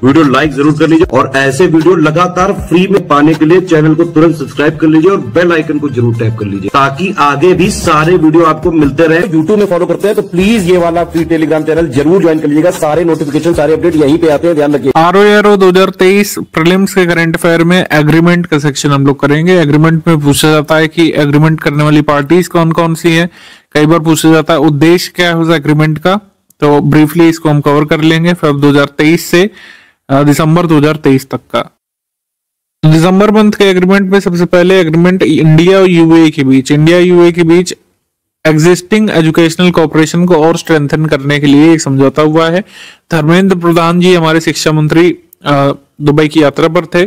Video like जरूर कर लीजिए और ऐसे वीडियो लगातार फ्री में पाने के लिए चैनल को तुरंत सब्सक्राइब कर लीजिए और बेल आइकन को जरूर टैप कर लीजिए ताकि आगे भी सारे वीडियो आपको मिलते रहे। यूट्यूब में फॉलो करते हैं तो प्लीज ये वाला फ्री टेलीग्राम चैनल जरूर ज्वाइन कर लीजिएगा। सारे नोटिफिकेशन सारे अपडेट यहीं पे आते हैं, ध्यान रखिए। ROARO 2023 प्रीलिम्स के करंट अफेयर में एग्रीमेंट का सेक्शन हम लोग करेंगे। एग्रीमेंट में पूछा जाता है कि एग्रीमेंट करने वाली पार्टीज कौन कौन सी है। कई बार पूछा जाता है उद्देश्य क्या है उस एग्रीमेंट का, तो ब्रीफली इसको हम कवर कर लेंगे। फरवरी 2023 से दिसंबर 2023 तक का दिसंबर मंथ के एग्रीमेंट में सबसे पहले एग्रीमेंट इंडिया और यूएई के बीच एग्जिस्टिंग एजुकेशनल कोऑपरेशन को और स्ट्रेंथन करने के लिए एक समझौता हुआ है। धर्मेंद्र प्रधान जी हमारे शिक्षा मंत्री दुबई की यात्रा पर थे।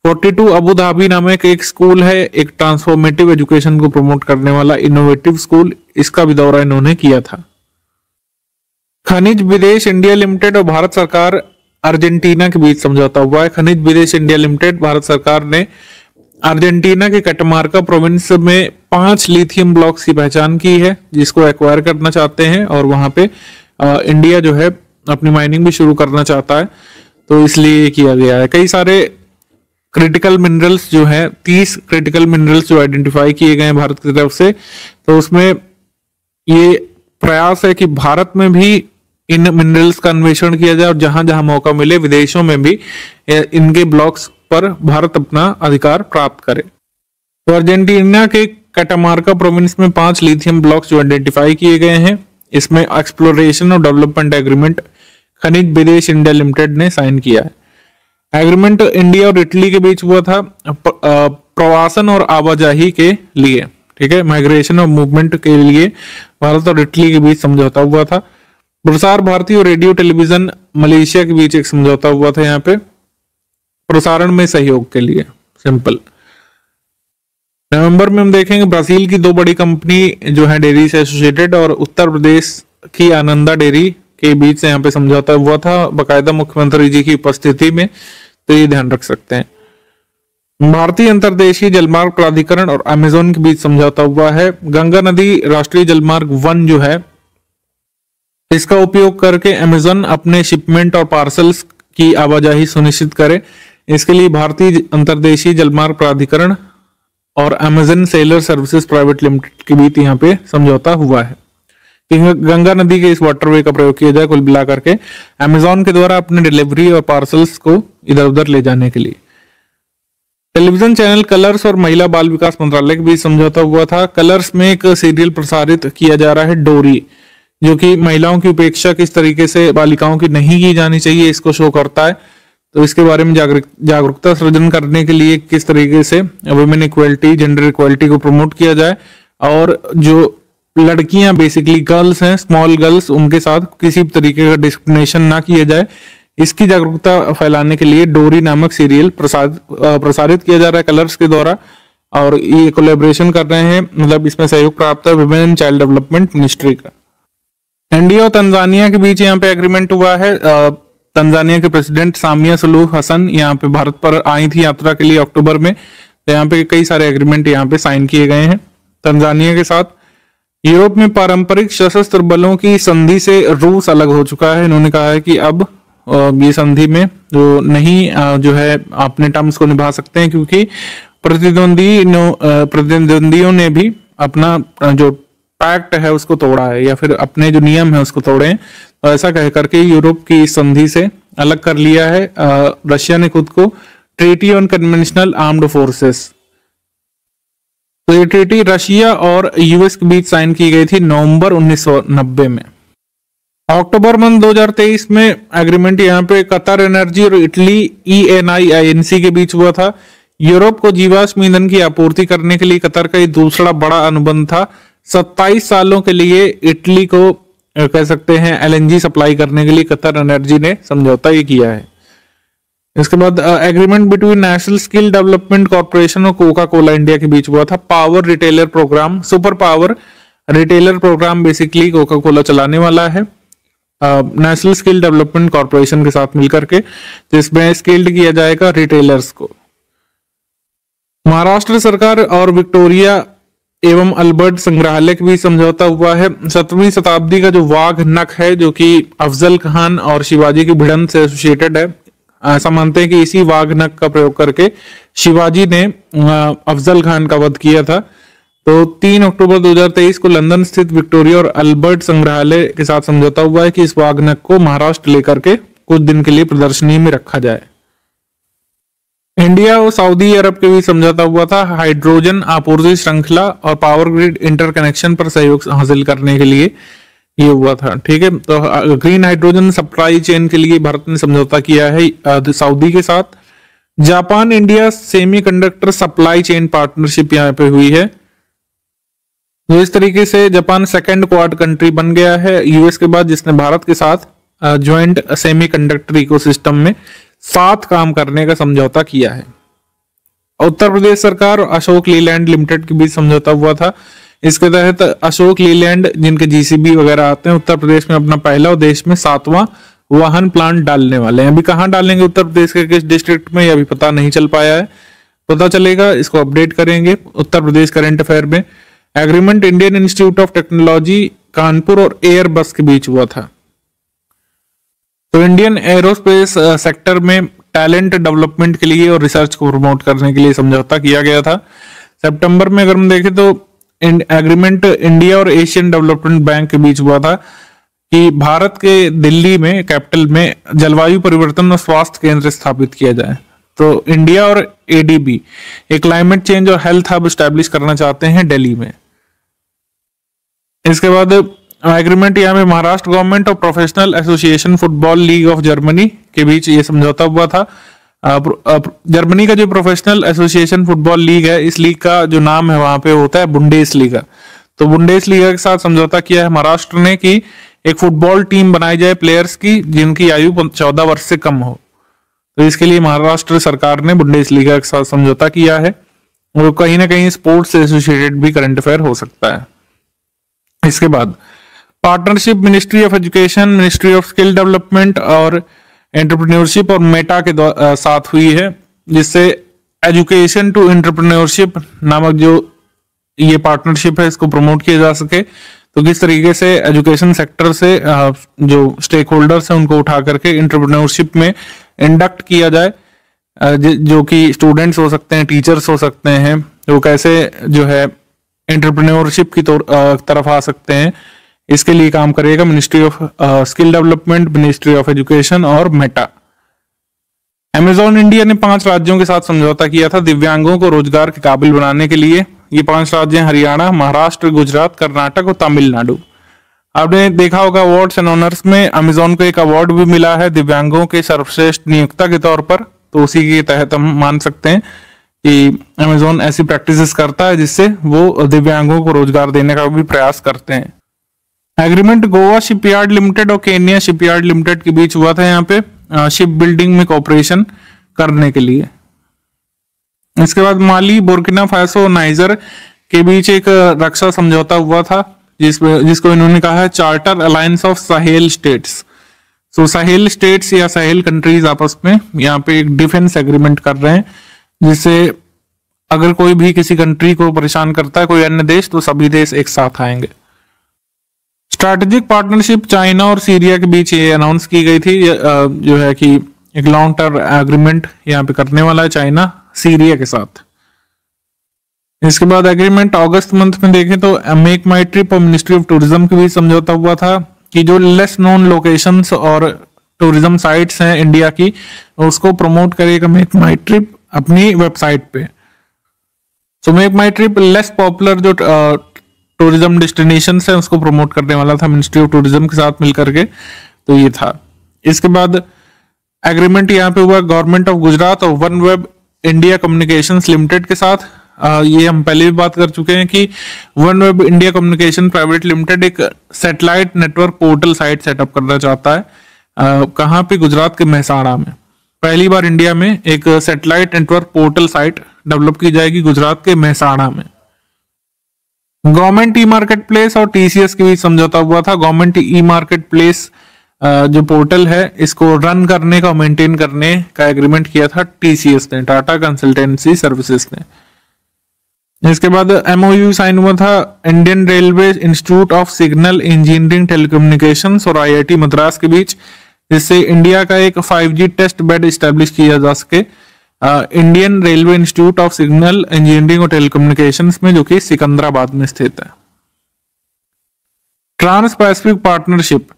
42 अबू धाबी नामक एक स्कूल है, एक ट्रांसफॉर्मेटिव एजुकेशन को प्रमोट करने वाला इनोवेटिव स्कूल, इसका भी दौरा इन्होंने किया था। खनिज विदेश इंडिया लिमिटेड और भारत सरकार अर्जेंटीना के बीच समझौता हुआ है। खनिज विदेश इंडिया लिमिटेड भारत सरकार ने अर्जेंटीना के कटमार्का प्रोविंस में 5 लिथियम ब्लॉक्स की पहचान की है जिसको एक्वायर करना चाहते हैं और वहां पे इंडिया जो है अपनी माइनिंग भी शुरू करना चाहता है, तो इसलिए किया गया है। कई सारे क्रिटिकल मिनरल्स जो है 30 क्रिटिकल मिनरल्स जो आइडेंटिफाई किए गए हैं भारत की तरफ से, तो उसमें ये प्रयास है कि भारत में भी इन मिनरल्स का अन्वेषण किया जाए और जहां जहां मौका मिले विदेशों में भी इनके ब्लॉक्स पर भारत अपना अधिकार प्राप्त करे। तो अर्जेंटीना के कैटामार्का प्रोविंस में 5 लिथियम ब्लॉक्स जो आइडेंटिफाई किए गए हैं, इसमें एक्सप्लोरेशन और डेवलपमेंट एग्रीमेंट खनिज विदेश इंडिया लिमिटेड ने साइन किया है। एग्रीमेंट इंडिया और इटली के बीच हुआ था प्रवासन और आवाजाही के लिए, ठीक है, माइग्रेशन और मूवमेंट के लिए भारत और इटली के बीच समझौता हुआ था। प्रसार भारती और रेडियो टेलीविजन मलेशिया के बीच एक समझौता हुआ था यहाँ पे प्रसारण में सहयोग के लिए, सिंपल। नवंबर में हम देखेंगे ब्राजील की 2 बड़ी कंपनी जो है डेयरी से एसोसिएटेड और उत्तर प्रदेश की आनंदा डेयरी के बीच से यहाँ पे समझौता हुआ था बाकायदा मुख्यमंत्री जी की उपस्थिति में, तो ये ध्यान रख सकते हैं। भारतीय अंतर्देशीय जलमार्ग प्राधिकरण और अमेजोन के बीच समझौता हुआ है। गंगा नदी राष्ट्रीय जलमार्ग 1 जो है इसका उपयोग करके अमेजन अपने शिपमेंट और पार्सल्स की आवाजाही सुनिश्चित करे, इसके लिए भारतीय अंतर्देशीय जलमार्ग प्राधिकरण और Amazon seller services private limited के बीच यहाँ पे समझौता हुआ है कि गंगा नदी के इस वाटरवे का प्रयोग किया जाए कुल मिला करके अमेजोन के द्वारा अपने डिलीवरी और पार्सल्स को इधर उधर ले जाने के लिए। टेलीविजन चैनल कलर्स और महिला बाल विकास मंत्रालय के बीच समझौता हुआ था। कलर्स में एक सीरियल प्रसारित किया जा रहा है डोरी, जो कि महिलाओं की उपेक्षा किस तरीके से बालिकाओं की नहीं की जानी चाहिए इसको शो करता है, तो इसके बारे में जागरूकता सृजन करने के लिए किस तरीके से वुमेन इक्वलिटी जेंडर इक्वलिटी को प्रमोट किया जाए और जो लड़कियां बेसिकली गर्ल्स हैं, स्मॉल गर्ल्स, उनके साथ किसी तरीके का डिस्क्रिमिनेशन ना किया जाए, इसकी जागरूकता फैलाने के लिए डोरी नामक सीरियल प्रसारित किया जा रहा है कलर्स के द्वारा और ये कोलैबोरेशन कर रहे हैं, मतलब इसमें सहयोग प्राप्त है women and child development ministry का। इंडिया और तंजानिया के बीच यहाँ पे एग्रीमेंट हुआ है। तंजानिया के प्रेसिडेंट सामिया सुलूह हसन यहाँ पे भारत पर आई थी यात्रा के लिए अक्टूबर में, तो यहाँ पे कई सारे एग्रीमेंट यहाँ पे साइन किए गए हैं तंजानिया के साथ। यूरोप में पारंपरिक सशस्त्र बलों की संधि से रूस अलग हो चुका है। इन्होंने कहा है कि अब ये संधि में जो नहीं जो है अपने टर्म्स को निभा सकते हैं क्योंकि प्रतिद्वंदियों ने भी अपना जो पैक्ट है उसको तोड़ा है या फिर अपने जो नियम है उसको तोड़े हैं, तो ऐसा कह करके यूरोप की संधि से अलग कर लिया है रशिया ने खुद को। Treaty on conventional armed forces, तो ये ट्रीटी रशिया और यूएस के बीच साइन की गई थी नवंबर 1990 में। अक्टूबर मंथ 2023 में एग्रीमेंट यहाँ पे कतर एनर्जी और इटली ENI-INC के बीच हुआ था। यूरोप को जीवाश्म ईंधन की आपूर्ति करने के लिए कतर का ये दूसरा बड़ा अनुबंध था। 27 सालों के लिए इटली को कह सकते हैं LNG सप्लाई करने के लिए कतर एनर्जी ने समझौता ये किया है। इसके बाद agreement between national skill development corporation और कोका कोला इंडिया के बीच हुआ था। Power retailer program, super power retailer program basically Coca Cola चलाने वाला है नेशनल स्किल डेवलपमेंट कॉर्पोरेशन के साथ मिलकर के, जिसमें स्किल्ड किया जाएगा रिटेलर्स को। महाराष्ट्र सरकार और विक्टोरिया एवं अल्बर्ट संग्रहालय के बीच समझौता हुआ है। 7वीं शताब्दी का जो वाघ नख है, जो कि अफजल खान और शिवाजी की भिड़ंत से एसोसिएटेड है, ऐसा मानते हैं कि इसी वाघ नख का प्रयोग करके शिवाजी ने अफजल खान का वध किया था। तो 3 अक्टूबर 2023 को लंदन स्थित विक्टोरिया और अल्बर्ट संग्रहालय के साथ समझौता हुआ है कि इस वाघ नख को महाराष्ट्र लेकर के कुछ दिन के लिए प्रदर्शनी में रखा जाए। इंडिया और सऊदी अरब के बीच समझौता हुआ था हाइड्रोजन आपूर्ति श्रृंखला और पावर ग्रिड इंटरकनेक्शन पर सहयोग हासिल करने के लिए ये हुआ था। ठीक है, तो ग्रीन हाइड्रोजन सप्लाई चेन के लिए भारत ने समझौता किया है सऊदी के साथ। Japan India semiconductor supply chain partnership यहाँ पे हुई है। तो इस तरीके से जापान सेकंड क्वाड कंट्री बन गया है यूएस के बाद, जिसने भारत के साथ ज्वाइंट सेमीकंडक्टर इकोसिस्टम में साथ काम करने का समझौता किया है। उत्तर प्रदेश सरकार और अशोक लीलैंड लिमिटेड के बीच समझौता हुआ था। इसके तहत अशोक लीलैंड, जिनके जीसीबी वगैरह आते हैं, उत्तर प्रदेश में अपना पहला और देश में 7वां वाहन प्लांट डालने वाले हैं। अभी कहाँ डालेंगे उत्तर प्रदेश के किस डिस्ट्रिक्ट में, ये अभी पता नहीं चल पाया है, पता चलेगा, इसको अपडेट करेंगे उत्तर प्रदेश करंट अफेयर में। Agreement Indian institute of technology Kanpur और एयरबस के बीच हुआ था। तो इंडियन एरोस्पेस सेक्टर में टैलेंट डेवलपमेंट के लिए और रिसर्च को प्रमोट करने के लिए समझौता किया गया था। सितंबर में अगर हम देखें तो एग्रीमेंट इंडिया और एशियन डेवलपमेंट बैंक के बीच हुआ था कि भारत के दिल्ली में कैपिटल में जलवायु परिवर्तन और स्वास्थ्य केंद्र स्थापित किया जाए। तो इंडिया और एडीबी एक क्लाइमेट चेंज और हेल्थ हब स्टैब्लिश करना चाहते हैं दिल्ली में। इसके बाद एग्रीमेंट यहाँ में महाराष्ट्र गवर्नमेंट और professional association football league of Germany के बीच ये समझौता हुआ था। जर्मनी का जो प्रोफेशनल एसोसिएशन फुटबॉल लीग है, इस लीग का जो नाम है वहां पे होता है बुंडेसलीगा। तो बुंडेसलीगा के साथ समझौता किया है महाराष्ट्र ने कि एक फुटबॉल टीम बनाई जाए प्लेयर्स की जिनकी आयु 14 वर्ष से कम हो। तो इसके लिए महाराष्ट्र सरकार ने बुंडेसलीगा के साथ समझौता किया है। और कहीं ना कहीं स्पोर्ट्स से एसोसिएटेड भी करंट अफेयर हो सकता है। इसके बाद partnership ministry of education, ministry of skill development और एंटरप्रेन्योरशिप और मेटा के साथ हुई है, जिससे एजुकेशन टू एंटरप्रेन्योरशिप नामक जो ये पार्टनरशिप है इसको प्रमोट किया जा सके। तो किस तरीके से एजुकेशन सेक्टर से जो स्टेक होल्डर्स हैं उनको उठा करके एंटरप्रेन्योरशिप में इंडक्ट किया जाए, जो कि स्टूडेंट्स हो सकते हैं, टीचर्स हो सकते हैं, वो कैसे जो है एंटरप्रेन्योरशिप की तरफ आ सकते हैं, इसके लिए काम करेगा ministry of skill development, ministry of education और मेटा। अमेजॉन इंडिया ने 5 राज्यों के साथ समझौता किया था दिव्यांगों को रोजगार के काबिल बनाने के लिए। ये 5 राज्य हरियाणा, महाराष्ट्र, गुजरात, कर्नाटक और तमिलनाडु। आपने देखा होगा अवार्ड्स एंड ऑनर्स में अमेजॉन को एक अवार्ड भी मिला है दिव्यांगों के सर्वश्रेष्ठ नियोक्ता के तौर पर। तो उसी के तहत हम मान सकते हैं कि अमेजॉन ऐसी प्रैक्टिसेस करता है जिससे वो दिव्यांगों को रोजगार देने का भी प्रयास करते हैं। एग्रीमेंट गोवा शिपयार्ड लिमिटेड और केन्या शिपयार्ड लिमिटेड के बीच हुआ था यहाँ पे शिप बिल्डिंग में कॉपरेशन करने के लिए। इसके बाद माली, बुर्किना फासो, नाइजर के बीच एक रक्षा समझौता हुआ था जिसको इन्होंने कहा है charter alliance of Sahel states. So Sahel states या साहेल कंट्रीज आपस में यहाँ पे एक डिफेंस एग्रीमेंट कर रहे हैं, जिससे अगर कोई भी किसी कंट्री को परेशान करता है कोई अन्य देश, तो सभी देश एक साथ आएंगे। स्ट्रैटेजिक पार्टनरशिप चाइना और सीरिया के बीच ये अनाउंस की गई थी जो है कि एक लॉन्ग टर्म एग्रीमेंट यहाँ पे करने वाला है चाइना सीरिया के साथ। इसके बाद एग्रीमेंट अगस्त मंथ में देखें तो मेक माई ट्रिप और मिनिस्ट्री ऑफ टूरिज्म के बीच समझौता हुआ था कि जो लेस नोन लोकेशंस और टूरिज्म साइट्स हैं इंडिया की, उसको प्रमोट करेगा मेक माई ट्रिप अपनी वेबसाइट पे। सो मेक माई ट्रिप लेस पॉपुलर जो टूरिज्म डेस्टिनेशन है उसको प्रमोट करने वाला था मिनिस्ट्री ऑफ टूरिज्म के साथ मिलकर के। तो ये था। इसके बाद एग्रीमेंट यहाँ पे हुआ गवर्नमेंट ऑफ गुजरात और one web India communications limited के साथ। ये हम पहले भी बात कर चुके हैं कि one web India communication private limited एक satellite network portal site setup करना चाहता है। कहाँ पे? गुजरात के मेहसाणा में पहली बार इंडिया में एक satellite network portal site develop की जाएगी गुजरात के मेहसाणा में। गवर्नमेंट ई मार्केट प्लेस और टीसीएस के बीच समझौता हुआ था। गवर्नमेंट ई मार्केट प्लेस जो पोर्टल है इसको रन करने का मेंटेन करने का एग्रीमेंट किया था टीसीएस ने, टाटा कंसल्टेंसी सर्विसेज ने। इसके बाद एमओयू साइन हुआ था Indian railway institute of signal engineering telecommunications और आईआईटी मद्रास के बीच, जिससे इंडिया का एक 5G टेस्ट बेड स्टैब्लिश किया जा सके Indian railway institute of signal engineering और टेलीकम्युनिकेशंस में, जो कि सिकंदराबाद में स्थित है। ट्रांस पैसिफिक पार्टनरशिप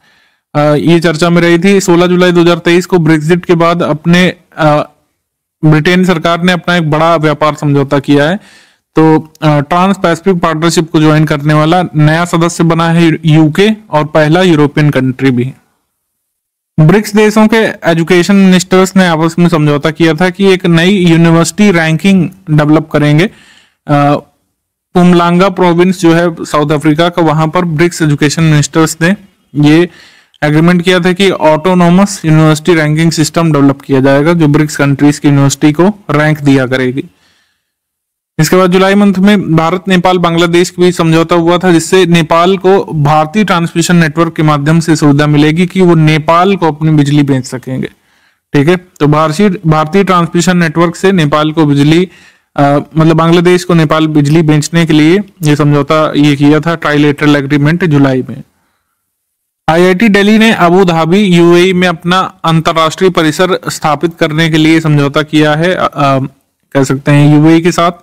ये चर्चा में रही थी। 16 जुलाई 2023 को ब्रेक्जिट के बाद अपने ब्रिटेन सरकार ने अपना एक बड़ा व्यापार समझौता किया है। तो ट्रांस पैसिफिक पार्टनरशिप को ज्वाइन करने वाला नया सदस्य बना है यूके और पहला यूरोपियन कंट्री भी। ब्रिक्स देशों के एजुकेशन मिनिस्टर्स ने आपस में समझौता किया था कि एक नई यूनिवर्सिटी रैंकिंग डेवलप करेंगे। पुमलांगा प्रोविंस जो है साउथ अफ्रीका का, वहां पर ब्रिक्स एजुकेशन मिनिस्टर्स ने ये एग्रीमेंट किया था कि autonomous university ranking system develop किया जाएगा जो ब्रिक्स कंट्रीज की यूनिवर्सिटी को रैंक दिया करेगी। इसके बाद जुलाई मंथ में भारत, नेपाल, बांग्लादेश के बीच समझौता हुआ था, जिससे नेपाल को भारतीय ट्रांसमिशन नेटवर्क के माध्यम से सुविधा मिलेगी कि वो नेपाल को अपनी बिजली बेच सकेंगे। ठीक है, तो भारतीय ट्रांसमिशन नेटवर्क से नेपाल को बिजली मतलब बांग्लादेश को नेपाल बिजली बेचने के लिए ये समझौता ये किया था, ट्राइलेटरल एग्रीमेंट जुलाई में। आईआईटी दिल्ली ने अबू धाबी यूएई में अपना अंतरराष्ट्रीय परिसर स्थापित करने के लिए समझौता किया है, कह सकते हैं यूएई के साथ।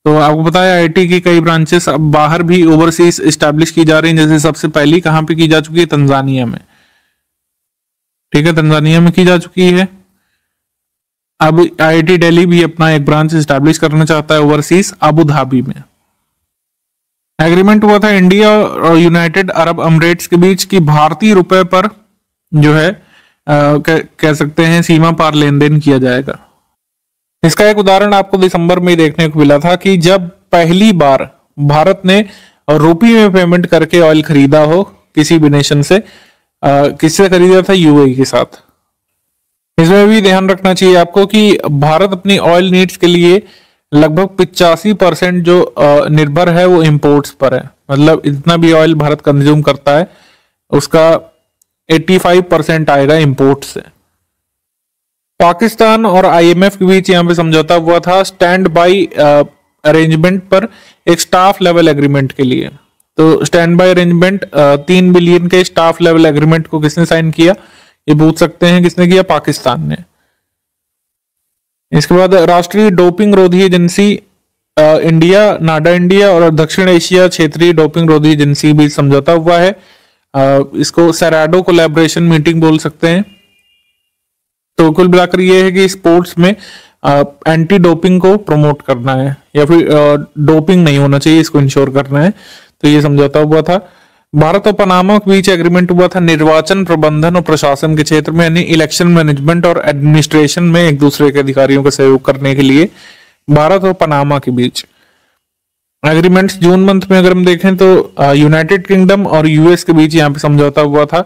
तो आपको पता है आईआईटी की कई ब्रांचेस अब बाहर भी ओवरसीज एस्टैब्लिश की जा रही हैं, जैसे सबसे पहली कहां पे की जा चुकी है, तंजानिया में। ठीक है, तंजानिया में की जा चुकी है। अब आईआईटी दिल्ली भी अपना एक ब्रांच एस्टैब्लिश करना चाहता है ओवरसीज अबू धाबी में। एग्रीमेंट हुआ था इंडिया और यूनाइटेड अरब अमीरेट्स के बीच की भारतीय रुपए पर जो है कह सकते हैं सीमा पार लेन देन किया जाएगा। इसका एक उदाहरण आपको दिसंबर में देखने को मिला था कि जब पहली बार भारत ने रुपये में पेमेंट करके ऑयल खरीदा हो किसी भी नेशन से, किससे खरीदा था, यूएई के साथ। इसमें भी ध्यान रखना चाहिए आपको कि भारत अपनी ऑयल नीड्स के लिए लगभग 85% जो निर्भर है वो इंपोर्ट्स पर है। मतलब इतना भी ऑयल भारत कंज्यूम करता है उसका 85% आएगा इंपोर्ट से। पाकिस्तान और आईएमएफ के बीच यहाँ पे समझौता हुआ था स्टैंड बाई अरेंजमेंट पर, एक स्टाफ लेवल एग्रीमेंट के लिए। तो स्टैंड बाई अरेंजमेंट 3 बिलियन के स्टाफ लेवल एग्रीमेंट को किसने साइन किया, ये पूछ सकते हैं किसने किया, पाकिस्तान ने। इसके बाद राष्ट्रीय डोपिंग रोधी एजेंसी इंडिया, नाडा इंडिया और दक्षिण एशिया क्षेत्रीय डोपिंग रोधी एजेंसी भी समझौता हुआ है। इसको सेराडो कोलैबोरेशन मीटिंग बोल सकते हैं। तो कुल मिलाकर ये है कि स्पोर्ट्स में एंटी डोपिंग को प्रमोट करना है या फिर डोपिंग नहीं होना चाहिए, इसको इंश्योर करना है। तो ये समझौता हुआ था। भारत और पनामा के बीच एग्रीमेंट हुआ था निर्वाचन प्रबंधन और प्रशासन के क्षेत्र में, यानी इलेक्शन मैनेजमेंट और एडमिनिस्ट्रेशन में एक दूसरे के अधिकारियों का सहयोग करने के लिए भारत और पनामा के बीच एग्रीमेंट्स। जून मंथ में अगर हम देखें तो यूनाइटेड किंगडम और यूएस के बीच यहाँ पे समझौता हुआ था।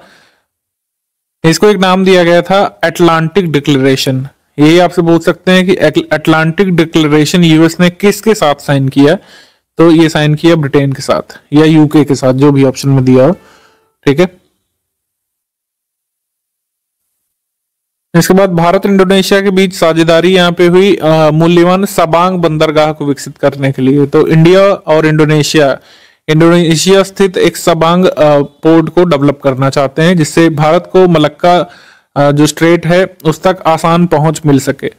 इसको एक नाम दिया गया था अटलांटिक डिक्लेरेशन। यही आपसे पूछ सकते हैं कि अटलांटिक डिक्लेरेशन यूएस ने किसके साथ साइन किया, तो ये साइन किया ब्रिटेन के साथ या यूके के साथ, जो भी ऑप्शन में दिया हो। ठीक है, इसके बाद भारत इंडोनेशिया के बीच साझेदारी यहाँ पे हुई मूल्यवान सबांग बंदरगाह को विकसित करने के लिए। तो इंडिया और इंडोनेशिया स्थित एक सबांग पोर्ट को डेवलप करना चाहते हैं, जिससे भारत को मलक्का जो स्ट्रेट है उस तक आसान पहुंच मिल सके।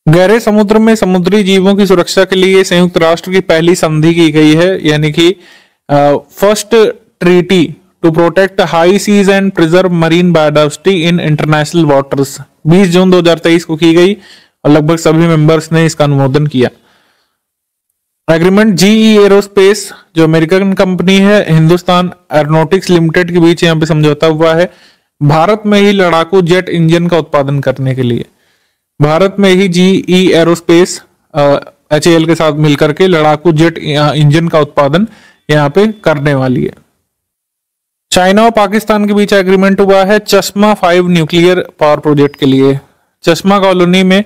गहरे समुद्र में समुद्री जीवों की सुरक्षा के लिए संयुक्त राष्ट्र की पहली संधि की गई है, यानी कि first treaty to protect high seas and preserve marine biodiversity in international waters 20 June 2023 को की गई और लगभग सभी मेंबर्स ने इसका अनुमोदन किया। एग्रीमेंट जीई एरोस्पेस जो अमेरिकन कंपनी है, हिंदुस्तान एरोनॉटिक्स लिमिटेड के बीच यहाँ पे समझौता हुआ है भारत में ही लड़ाकू जेट इंजन का उत्पादन करने के लिए। भारत में ही जीई एरोस्पेस HAL के साथ मिलकर के लड़ाकू जेट इंजन का उत्पादन यहाँ पे करने वाली है। चाइना और पाकिस्तान के बीच एग्रीमेंट हुआ है चश्मा 5 न्यूक्लियर पावर प्रोजेक्ट के लिए। चश्मा कॉलोनी में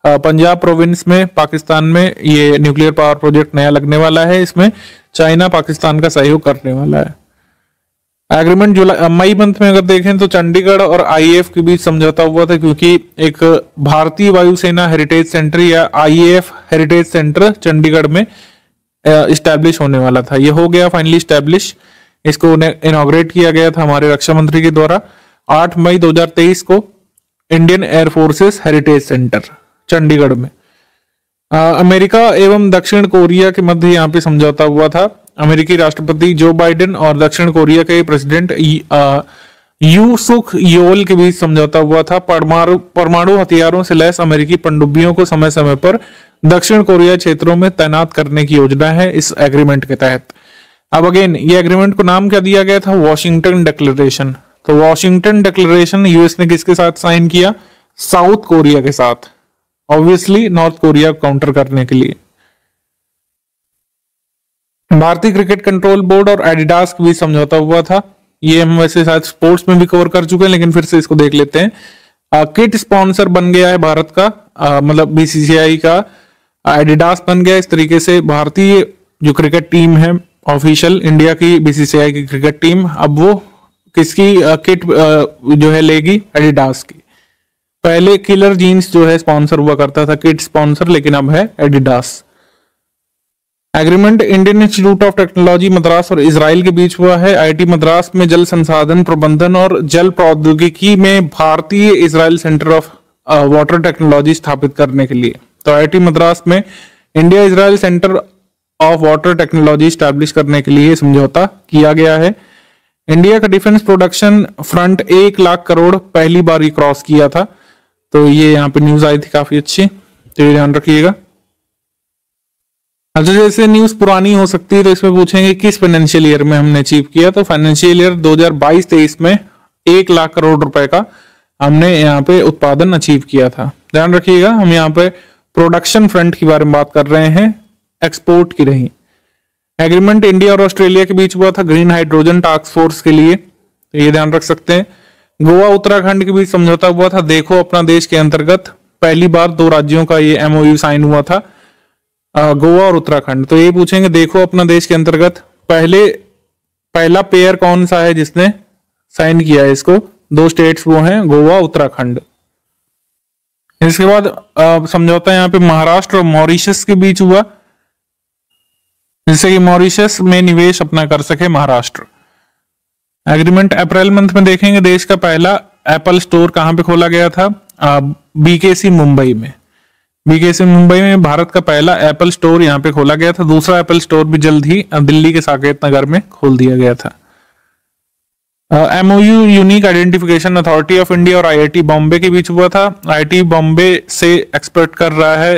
पंजाब प्रोविंस में पाकिस्तान में ये न्यूक्लियर पावर प्रोजेक्ट नया लगने वाला है। इसमें चाइना पाकिस्तान का सहयोग करने वाला है। एग्रीमेंट जुलाई मई मंथ में अगर देखें तो चंडीगढ़ और आईएएफ के बीच समझौता हुआ था, क्योंकि एक भारतीय वायुसेना हेरिटेज सेंटर या आईएएफ हेरिटेज सेंटर चंडीगढ़ में इस्टेब्लिश होने वाला था। ये हो गया फाइनली इस्टेब्लिश। इसको इनॉग्रेट किया गया था हमारे रक्षा मंत्री के द्वारा 8 मई 2023 को Indian air forces heritage centre Chandigarh में। अमेरिका एवं दक्षिण कोरिया के मध्य यहाँ पे समझौता हुआ था। अमेरिकी राष्ट्रपति जो बाइडेन और दक्षिण कोरिया के प्रेसिडेंट यू सुक योल के बीच समझौता हुआ था। परमाणु हथियारों से लैस अमेरिकी पनडुब्बियों को समय समय पर दक्षिण कोरिया क्षेत्रों में तैनात करने की योजना है इस एग्रीमेंट के तहत। अब अगेन ये एग्रीमेंट को नाम क्या दिया गया था? Washington declaration. तो वॉशिंगटन डिक्लेरेशन यूएस ने किसके साथ साइन किया? साउथ कोरिया के साथ, ऑब्वियसली नॉर्थ कोरिया को काउंटर करने के लिए। भारतीय क्रिकेट कंट्रोल बोर्ड और एडिडास के बीच समझौता हुआ था। ये हम वैसे शायद स्पोर्ट्स में भी कवर कर चुके हैं, लेकिन फिर से इसको देख लेते हैं। किट स्पॉन्सर बन गया है भारत का, मतलब बीसीसीआई का एडिडास बन गया। इस तरीके से भारतीय जो क्रिकेट टीम है ऑफिशियल इंडिया की, बीसीसीआई की क्रिकेट टीम, अब वो किसकी किट जो है लेगी? एडिडास की। पहले किलर जीन्स जो है स्पॉन्सर हुआ करता था किट स्पॉन्सर, लेकिन अब है Adidas. Agreement Indian institute of technology Madras और इजराइल के बीच हुआ है। आईआईटी मद्रास में जल संसाधन प्रबंधन और जल प्रौद्योगिकी में भारतीय Israel centre of water technology स्थापित करने के लिए। तो आईआईटी मद्रास में India Israel centre of water technology establish करने के लिए समझौता किया गया है। इंडिया का defence production front 1 lakh crore पहली बार ही क्रॉस किया था। तो ये यहाँ पे न्यूज आई थी काफी अच्छी, तो ये ध्यान रखिएगा। अच्छा, जैसे न्यूज पुरानी हो सकती है तो इसमें पूछेंगे किस फाइनेंशियल ईयर में हमने अचीव किया। तो फाइनेंशियल ईयर 2022-23 में 1 लाख करोड़ रुपए का हमने यहाँ पे उत्पादन अचीव किया था। ध्यान रखिएगा, हम यहाँ पे प्रोडक्शन फ्रंट के बारे में बात कर रहे हैं, एक्सपोर्ट की नहीं। एग्रीमेंट इंडिया और ऑस्ट्रेलिया के बीच हुआ था ग्रीन हाइड्रोजन टास्क फोर्स के लिए, तो ये ध्यान रख सकते हैं। गोवा उत्तराखंड के बीच समझौता हुआ था देखो अपना देश के अंतर्गत। पहली बार 2 राज्यों का ये एमओयू साइन हुआ था, गोवा और उत्तराखंड। तो ये पूछेंगे देखो अपना देश के अंतर्गत पहला पेयर कौन सा है जिसने साइन किया है इसको? 2 स्टेट्स वो हैं गोवा उत्तराखंड। इसके बाद समझौता यहाँ पे महाराष्ट्र और मॉरिशस के बीच हुआ, जिससे कि मॉरिशस में निवेश अपना कर सके महाराष्ट्र। एग्रीमेंट अप्रैल मंथ में देखेंगे देश का पहला एप्पल स्टोर कहां पे खोला गया था? बीकेसी मुंबई में। बीकेसी मुंबई में भारत का पहला एप्पल स्टोर यहां पे खोला गया था। दूसरा एप्पल स्टोर भी जल्द ही दिल्ली के साकेत नगर में खोल दिया गया था। MOU unique identification authority of India और आईआईटी बॉम्बे के बीच हुआ था। आईआईटी बॉम्बे से एक्सपेक्ट कर रहा है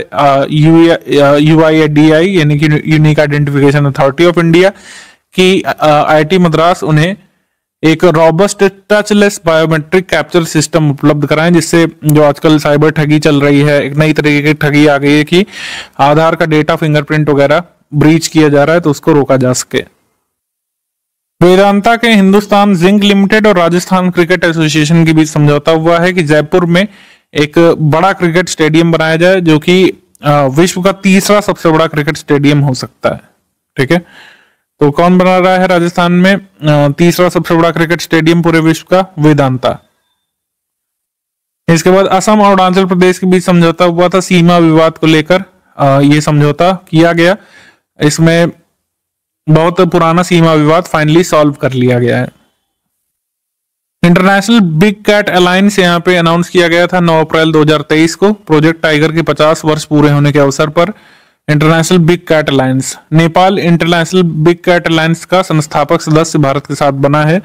यूआईडीआई यानी कि unique identification authority of India की आईआईटी मद्रास उन्हें एक robust touchless biometric capture system उपलब्ध कराएं, जिससे जो आजकल साइबर ठगी चल रही है, एक नई तरीके की ठगी आ गई है कि आधार का डेटा फिंगरप्रिंट वगैरह ब्रीच किया जा रहा है, तो उसको रोका जा सके। वेदांता के हिंदुस्तान जिंक लिमिटेड और राजस्थान क्रिकेट एसोसिएशन के बीच समझौता हुआ है कि जयपुर में एक बड़ा क्रिकेट स्टेडियम बनाया जाए, जो कि विश्व का 3रा सबसे बड़ा क्रिकेट स्टेडियम हो सकता है। ठीक है, तो कौन बना रहा है राजस्थान में 3रा सबसे बड़ा क्रिकेट स्टेडियम पूरे विश्व का? वेदांता। इसके बाद असम और अरुणाचल प्रदेश के बीच समझौता हुआ था सीमा विवाद को लेकर। ये समझौता किया गया, इसमें बहुत पुराना सीमा विवाद फाइनली सॉल्व कर लिया गया है। इंटरनेशनल बिग कैट अलायंस यहाँ पे अनाउंस किया गया था 9 अप्रैल 2023 को, प्रोजेक्ट टाइगर के 50 वर्ष पूरे होने के अवसर पर। International big cat alliance, Nepal international big cat alliance का संस्थापक सदस्य भारत के साथ बना है,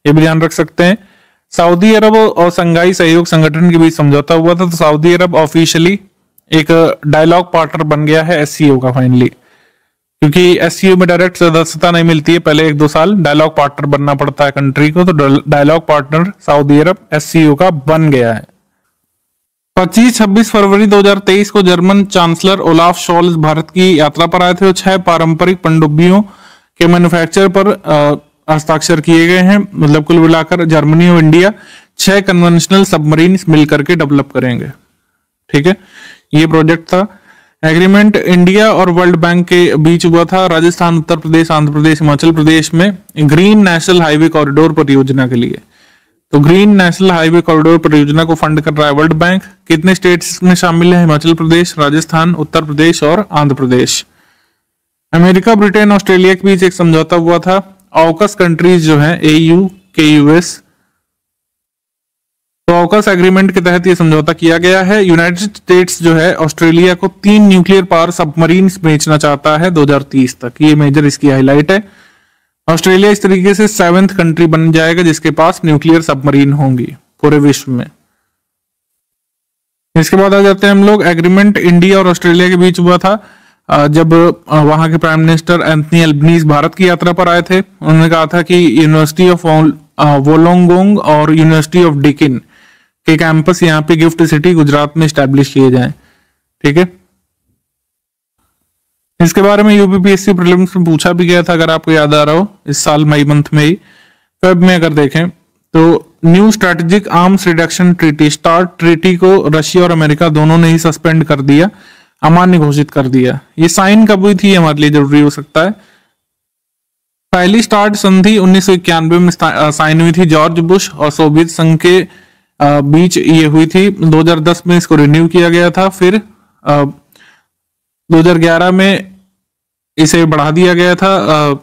ये भी ध्यान रख सकते हैं। सऊदी अरब और संघाई सहयोग संगठन के बीच समझौता हुआ था, तो सऊदी अरब ऑफिशियली एक डायलॉग पार्टनर बन गया है एससीओ का फाइनली, क्योंकि एससीओ में डायरेक्ट सदस्यता नहीं मिलती है, पहले 1-2 साल डायलॉग पार्टनर बनना पड़ता है कंट्री को, तो डायलॉग पार्टनर सऊदी अरब एससीओ का बन गया है। 25-26 फरवरी 2023 को जर्मन चांसलर ओलाफ शॉल्ज भारत की यात्रा पर आए थे और 6 पारंपरिक पनडुब्बियों के मैन्युफैक्चर पर हस्ताक्षर किए गए हैं। मतलब कुल मिलाकर जर्मनी और इंडिया 6 कन्वेंशनल सबमरीन मिलकर के डेवलप करेंगे। ठीक है, ये प्रोजेक्ट था। एग्रीमेंट इंडिया और वर्ल्ड बैंक के बीच हुआ था राजस्थान, उत्तर प्रदेश, आंध्र प्रदेश, हिमाचल प्रदेश में ग्रीन नेशनल हाईवे कॉरिडोर परियोजना के लिए। तो ग्रीन नेशनल हाईवे कॉरिडोर परियोजना को फंड कर रहा है वर्ल्ड बैंक। कितने स्टेट्स में शामिल है? हिमाचल प्रदेश, राजस्थान, उत्तर प्रदेश और Andhra Pradesh. America, Britain, Australia के बीच एक समझौता हुआ था। ऑकस कंट्रीज जो है AU, KUS, तो ऑकस एग्रीमेंट के तहत ये समझौता किया गया है। यूनाइटेड स्टेट्स जो है ऑस्ट्रेलिया को 3 न्यूक्लियर पावर सबमरीन बेचना चाहता है 2030 तक। ये मेजर इसकी हाईलाइट है। ऑस्ट्रेलिया इस तरीके से 7th कंट्री बन जाएगा जिसके पास न्यूक्लियर सबमरीन होंगी पूरे विश्व में। इसके बाद आ जाते हैं हम लोग, एग्रीमेंट इंडिया और ऑस्ट्रेलिया के बीच हुआ था जब वहां के prime minister Anthony Albanese Bharat की यात्रा पर आए थे। उन्होंने कहा था कि यूनिवर्सिटी ऑफ वोलोंगोंग और यूनिवर्सिटी ऑफ डेकिन के कैंपस यहाँ पे गिफ्ट सिटी गुजरात में स्टैब्लिश किए जाएं। ठीक है, इसके बारे में यूपीपीएससी प्रीलिम्स में पूछा भी गया था, अगर आपको याद आ रहा हो, इस साल मई मंथ में ही। फेब में अगर देखें तो new strategic arms reduction treaty, start treaty को रशिया और अमेरिका दोनों ने ही सस्पेंड कर दिया, अमान्य घोषित कर दिया। ये साइन कब हुई थी हमारे लिए जरूरी हो सकता है। पहली स्टार्ट संधि 1991 में साइन हुई थी जॉर्ज बुश और सोवियत संघ के बीच ये हुई थी। 2010 में इसको रिन्यू किया गया था, फिर 2011 में इसे बढ़ा दिया गया था,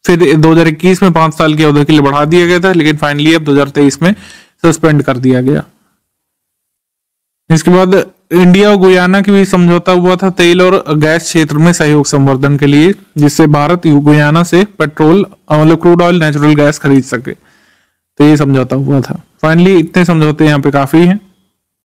फिर 2021 में 5 साल के अवधि के लिए बढ़ा दिया गया था, लेकिन फाइनली अब 2023 में सस्पेंड कर दिया गया। इसके बाद इंडिया और गुयाना के बीच समझौता हुआ था तेल और गैस क्षेत्र में सहयोग संवर्धन के लिए, जिससे भारत गुयाना से पेट्रोल मतलब क्रूड ऑयल, नेचुरल गैस खरीद सके। तो ये समझौता हुआ था। फाइनली इतने समझौते यहाँ पे काफी हैं।